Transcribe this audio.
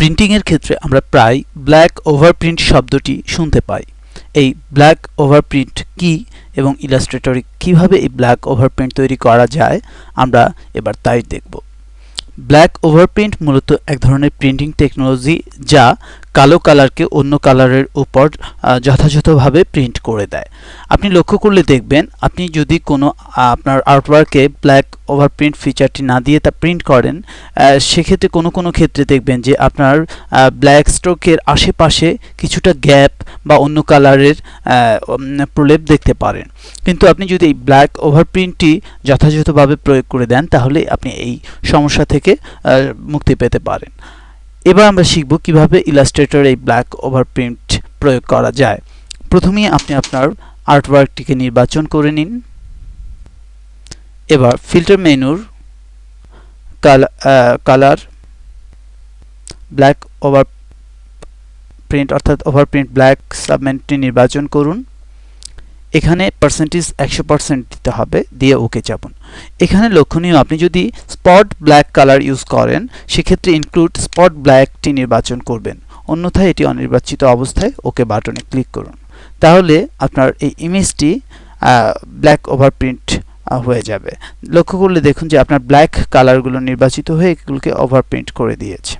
Printing এর ক্ষেত্রে আমরা প্রায় ব্ল্যাক ওভারপ্রিন্ট শব্দটি শুনতে পাই। এই ব্ল্যাক ওভারপ্রিন্ট কি এবং ইলাস্ট্রেটরে কিভাবে এই ব্ল্যাক ওভারপ্রিন্ট তৈরি করা যায় আমরা এবার তাই দেখব। ব্ল্যাক ওভারপ্রিন্ট মূলত এক ধরনের প্রিন্টিং টেকনোলজি যা কালো কালারকে অন্য কালারের উপর যথাযথভাবে প্রিন্ট করে দেয়। আপনি লক্ষ্য করলে দেখবেন আপনি যদি কোনো আপনার আর্টওয়ার্কে ব্ল্যাক ওভারপ্রিন্ট ফিচারটি না দিয়ে তা প্রিন্ট করেন, সেক্ষেত্রে কোনো ক্ষেত্রে দেখবেন যে আপনার ব্ল্যাক স্ট্রোকের আশেপাশে কিছুটা গ্যাপ বা অন্য কালারের প্রলেপ দেখতে পারেন। কিন্তু আপনি যদি এই ব্ল্যাক ওভারপ্রিন্টটি যথাযথভাবে প্রয়োগ করে দেন তাহলে আপনি এই সমস্যা থেকে মুক্তি পেতে পারেন। এবার আমরা শিখব কিভাবে ইলাস্ট্রেটরে এই ব্ল্যাক ওভারপ্রিন্ট প্রয়োগ করা যায়। প্রথমেই আপনি আপনার আর্টওয়ার্কটিকে নির্বাচন করে নিন। এবার ফিল্টার মেনুর কালার ব্ল্যাক ওভারপ্রিন্ট অর্থাৎ ওভারপ্রিন্ট ব্ল্যাক সাবমেনুটি নির্বাচন করুন। এখানে পার্সেন্টেজ 100% দিতে হবে, দিয়ে ওকে চাপুন। এখানে লক্ষণীয় আপনি যদি স্পট ব্ল্যাক কালার ইউজ করেন সেক্ষেত্রে ইনক্লুড স্পট ব্ল্যাকটি নির্বাচন করবেন, অন্যথায় এটি অনির্বাচিত অবস্থায় ওকে বাটনে ক্লিক করুন। তাহলে আপনার এই ইমেজটি ব্ল্যাক ওভারপ্রিন্ট হয়ে যাবে। লক্ষ্য করলে দেখুন যে আপনার ব্ল্যাক কালারগুলো নির্বাচিত হয়ে এগুলোকে ওভারপ্রিন্ট করে দিয়েছে।